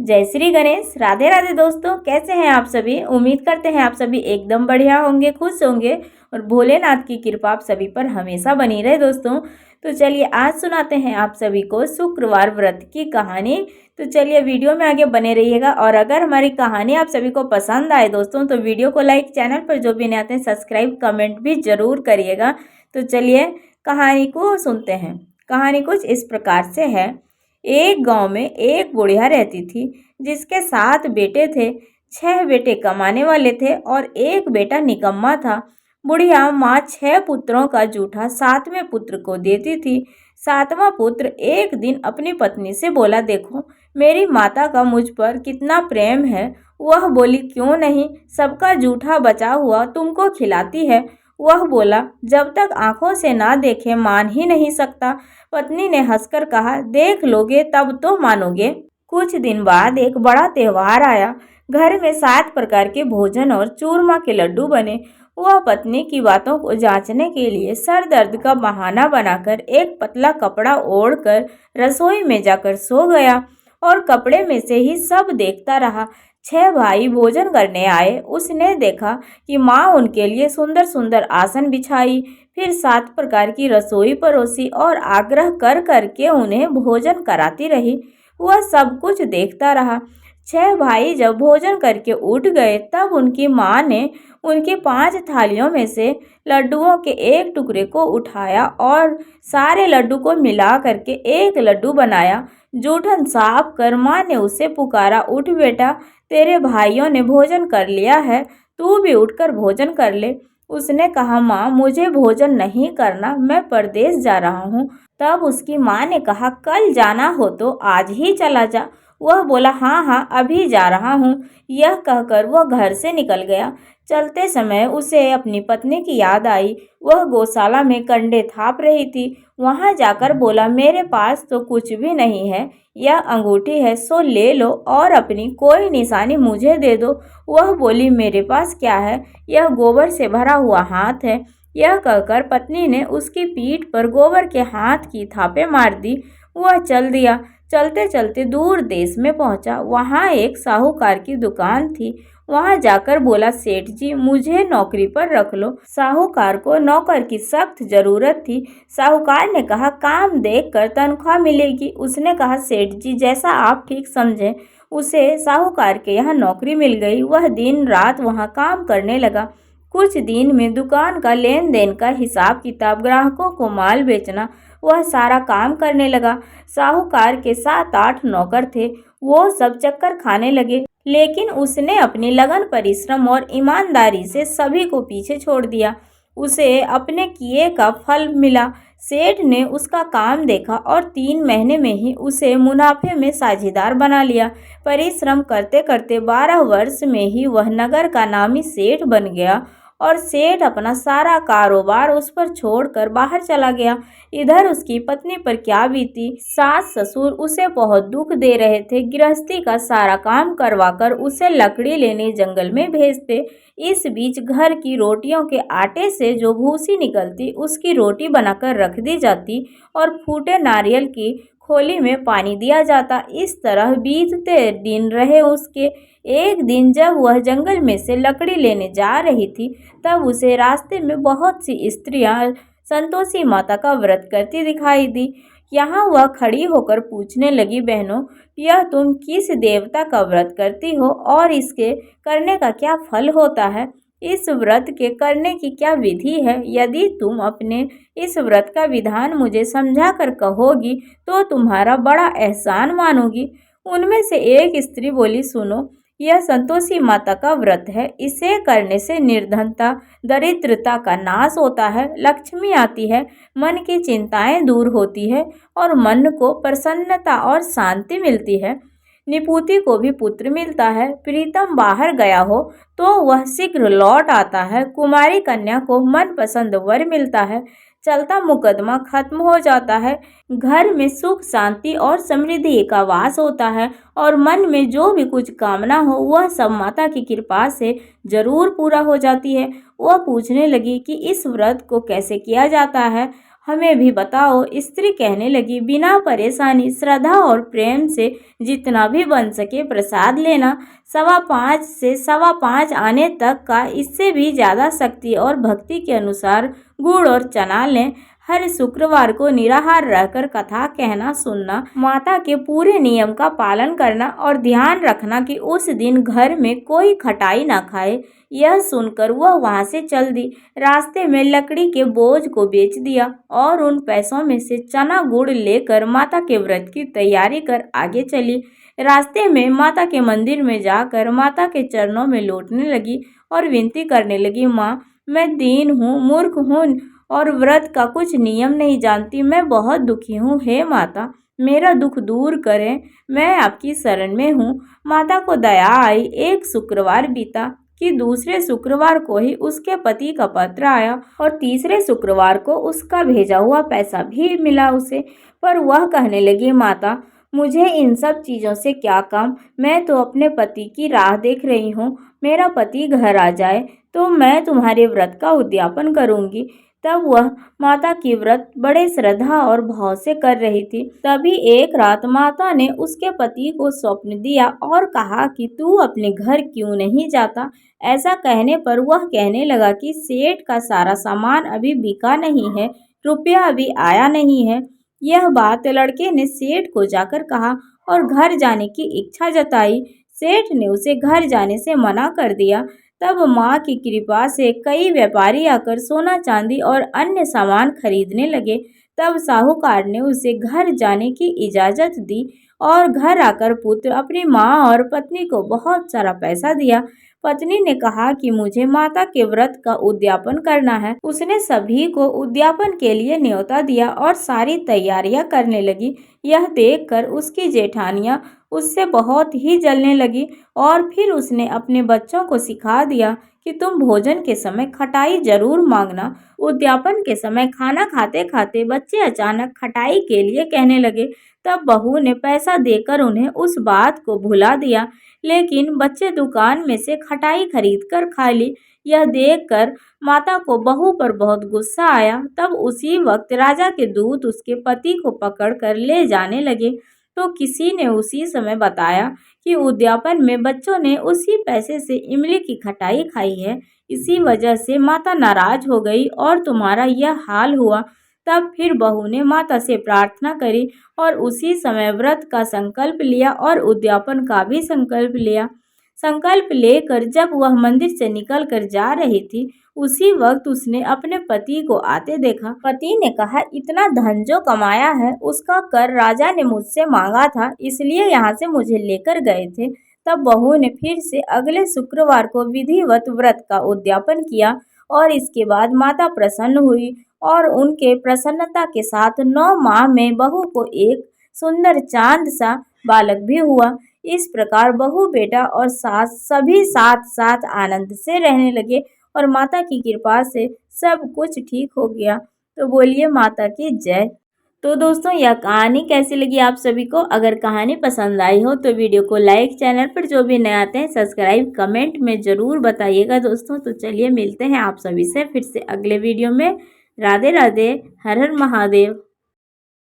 जय श्री गणेश। राधे राधे दोस्तों, कैसे हैं आप सभी। उम्मीद करते हैं आप सभी एकदम बढ़िया होंगे, खुश होंगे और भोलेनाथ की कृपा आप सभी पर हमेशा बनी रहे दोस्तों। तो चलिए आज सुनाते हैं आप सभी को शुक्रवार व्रत की कहानी। तो चलिए वीडियो में आगे बने रहिएगा और अगर हमारी कहानी आप सभी को पसंद आए दोस्तों तो वीडियो को लाइक, चैनल पर जो भी नए आते हैं सब्सक्राइब, कमेंट भी जरूर करिएगा। तो चलिए कहानी को सुनते हैं। कहानी कुछ इस प्रकार से है। एक गांव में एक बुढ़िया रहती थी जिसके 7 बेटे थे। 6 बेटे कमाने वाले थे और एक बेटा निकम्मा था। बुढ़िया माँ 6 पुत्रों का जूठा 7वें पुत्र को देती थी। 7वां पुत्र एक दिन अपनी पत्नी से बोला, देखो मेरी माता का मुझ पर कितना प्रेम है। वह बोली, क्यों नहीं, सबका जूठा बचा हुआ तुमको खिलाती है। वह बोला, जब तक आंखों से ना देखे मान ही नहीं सकता। पत्नी ने हंसकर कहा, देख लोगे तब तो मानोगे। कुछ दिन बाद एक बड़ा त्योहार आया। घर में 7 प्रकार के भोजन और चूरमा के लड्डू बने। वह पत्नी की बातों को जांचने के लिए सर दर्द का बहाना बनाकर एक पतला कपड़ा ओढ़कर रसोई में जाकर सो गया और कपड़े में से ही सब देखता रहा। 6 भाई भोजन करने आए। उसने देखा कि माँ उनके लिए सुंदर सुंदर आसन बिछाई, फिर 7 प्रकार की रसोई परोसी और आग्रह कर करके उन्हें भोजन कराती रही। वह सब कुछ देखता रहा। 6 भाई जब भोजन करके उठ गए तब उनकी माँ ने उनकी 5 थालियों में से लड्डुओं के एक टुकड़े को उठाया और सारे लड्डू को मिला करके एक लड्डू बनाया। जूठन साफ कर माँ ने उसे पुकारा, उठ बेटा, तेरे भाइयों ने भोजन कर लिया है, तू भी उठकर भोजन कर ले। उसने कहा, माँ मुझे भोजन नहीं करना, मैं परदेश जा रहा हूँ। तब उसकी माँ ने कहा, कल जाना हो तो आज ही चला जा। वह बोला, हाँ हाँ अभी जा रहा हूँ। यह कहकर वह घर से निकल गया। चलते समय उसे अपनी पत्नी की याद आई। वह गौशाला में कंडे थाप रही थी। वहां जाकर बोला, मेरे पास तो कुछ भी नहीं है, यह अंगूठी है सो ले लो और अपनी कोई निशानी मुझे दे दो। वह बोली, मेरे पास क्या है, यह गोबर से भरा हुआ हाथ है। यह कहकर पत्नी ने उसकी पीठ पर गोबर के हाथ की थापे मार दी। वह चल दिया। चलते चलते दूर देश में पहुंचा। वहां एक साहूकार की दुकान थी। वहां जाकर बोला, सेठ जी मुझे नौकरी पर रख लो। साहूकार को नौकर की सख्त जरूरत थी। साहूकार ने कहा, काम देखकर तनख्वाह मिलेगी। उसने कहा, सेठ जी जैसा आप ठीक समझें। उसे साहूकार के यहाँ नौकरी मिल गई। वह दिन रात वहां काम करने लगा। कुछ दिन में दुकान का लेन देन का हिसाब किताब, ग्राहकों को माल बेचना, वह सारा काम करने लगा। साहूकार के 7-8 नौकर थे। वो सब चक्कर खाने लगे, लेकिन उसने अपनी लगन, परिश्रम और ईमानदारी से सभी को पीछे छोड़ दिया। उसे अपने किए का फल मिला। सेठ ने उसका काम देखा और 3 महीने में ही उसे मुनाफे में साझेदार बना लिया। परिश्रम करते करते 12 वर्ष में ही वह नगर का नामी सेठ बन गया और सेठ अपना सारा कारोबार उस पर छोड़कर बाहर चला गया। इधर उसकी पत्नी पर क्या बीती। सास ससुर उसे बहुत दुख दे रहे थे। गृहस्थी का सारा काम करवाकर उसे लकड़ी लेने जंगल में भेजते। इस बीच घर की रोटियों के आटे से जो भूसी निकलती उसकी रोटी बनाकर रख दी जाती और फूटे नारियल की खोली में पानी दिया जाता। इस तरह बीतते दिन रहे उसके। एक दिन जब वह जंगल में से लकड़ी लेने जा रही थी तब उसे रास्ते में बहुत सी स्त्रियां संतोषी माता का व्रत करती दिखाई दी। यहाँ वह खड़ी होकर पूछने लगी, बहनों यह तुम किस देवता का व्रत करती हो और इसके करने का क्या फल होता है। इस व्रत के करने की क्या विधि है। यदि तुम अपने इस व्रत का विधान मुझे समझा कर कहोगी तो तुम्हारा बड़ा एहसान मानूंगी। उनमें से एक स्त्री बोली, सुनो यह संतोषी माता का व्रत है। इसे करने से निर्धनता, दरिद्रता का नाश होता है, लक्ष्मी आती है, मन की चिंताएं दूर होती है और मन को प्रसन्नता और शांति मिलती है। निपुति को भी पुत्र मिलता है। प्रीतम बाहर गया हो तो वह शीघ्र लौट आता है। कुमारी कन्या को मनपसंद वर मिलता है। चलता मुकदमा खत्म हो जाता है। घर में सुख, शांति और समृद्धि का वास होता है और मन में जो भी कुछ कामना हो वह सब माता की कृपा से जरूर पूरा हो जाती है। वह पूछने लगी कि इस व्रत को कैसे किया जाता है। हमें भी बताओ। स्त्री कहने लगी, बिना परेशानी, श्रद्धा और प्रेम से जितना भी बन सके प्रसाद लेना। 5:15 से 5:15 आने तक का, इससे भी ज़्यादा शक्ति और भक्ति के अनुसार गुड़ और चना लें। हर शुक्रवार को निराहार रहकर कथा कहना सुनना, माता के पूरे नियम का पालन करना और ध्यान रखना कि उस दिन घर में कोई खटाई ना खाए। यह सुनकर वह वहां से चल दी। रास्ते में लकड़ी के बोझ को बेच दिया और उन पैसों में से चना गुड़ लेकर माता के व्रत की तैयारी कर आगे चली। रास्ते में माता के मंदिर में जाकर माता के चरणों में लौटने लगी और विनती करने लगी, माँ, मैं दीन हूँ, मूर्ख हूँ और व्रत का कुछ नियम नहीं जानती। मैं बहुत दुखी हूँ। हे माता, मेरा दुख दूर करें, मैं आपकी शरण में हूँ। माता को दया आई। एक शुक्रवार बीता कि दूसरे शुक्रवार को ही उसके पति का पत्र आया और तीसरे शुक्रवार को उसका भेजा हुआ पैसा भी मिला उसे। पर वह कहने लगी, माता, मुझे इन सब चीज़ों से क्या काम, मैं तो अपने पति की राह देख रही हूँ। मेरा पति घर आ जाए तो मैं तुम्हारे व्रत का उद्यापन करूँगी। तब वह माता की व्रत बड़े श्रद्धा और भाव से कर रही थी। तभी एक रात माता ने उसके पति को स्वप्न दिया और कहा कि तू अपने घर क्यों नहीं जाता। ऐसा कहने पर वह कहने लगा कि सेठ का सारा सामान अभी बिका नहीं है, रुपया अभी आया नहीं है। यह बात लड़के ने सेठ को जाकर कहा और घर जाने की इच्छा जताई। सेठ ने उसे घर जाने से मना कर दिया। तब माँ की कृपा से कई व्यापारी आकर सोना चांदी और अन्य सामान खरीदने लगे। तब साहूकार ने उसे घर जाने की इजाज़त दी और घर आकर पुत्र अपनी माँ और पत्नी को बहुत सारा पैसा दिया। पत्नी ने कहा कि मुझे माता के व्रत का उद्यापन करना है। उसने सभी को उद्यापन के लिए न्योता दिया और सारी तैयारियां करने लगी। यह देखकर उसकी जेठानियां उससे बहुत ही जलने लगी और फिर उसने अपने बच्चों को सिखा दिया कि तुम भोजन के समय खटाई जरूर मांगना। उद्यापन के समय खाना खाते खाते बच्चे अचानक खटाई के लिए कहने लगे। तब बहू ने पैसा देकर उन्हें उस बात को भुला दिया, लेकिन बच्चे दुकान में से खटाई खरीद कर खा ली। यह देखकर माता को बहू पर बहुत गुस्सा आया। तब उसी वक्त राजा के दूत उसके पति को पकड़कर ले जाने लगे तो किसी ने उसी समय बताया कि उद्यापन में बच्चों ने उसी पैसे से इमली की खटाई खाई है। इसी वजह से माता नाराज हो गई और तुम्हारा यह हाल हुआ। तब फिर बहू ने माता से प्रार्थना करी और उसी समय व्रत का संकल्प लिया और उद्यापन का भी संकल्प लिया। संकल्प लेकर जब वह मंदिर से निकलकर जा रही थी, उसी वक्त उसने अपने पति को आते देखा। पति ने कहा, इतना धन जो कमाया है उसका कर राजा ने मुझसे मांगा था, इसलिए यहाँ से मुझे लेकर गए थे। तब बहू ने फिर से अगले शुक्रवार को विधिवत व्रत का उद्यापन किया और इसके बाद माता प्रसन्न हुई और उनके प्रसन्नता के साथ 9 माह में बहू को एक सुंदर चांद सा बालक भी हुआ। इस प्रकार बहू, बेटा और सास सभी साथ साथ आनंद से रहने लगे और माता की कृपा से सब कुछ ठीक हो गया। तो बोलिए माता की जय। तो दोस्तों, यह कहानी कैसी लगी आप सभी को? अगर कहानी पसंद आई हो तो वीडियो को लाइक, चैनल पर जो भी नए आते हैं सब्सक्राइब, कमेंट में ज़रूर बताइएगा दोस्तों। तो चलिए मिलते हैं आप सभी से फिर से अगले वीडियो में। राधे राधे, हर हर महादेव।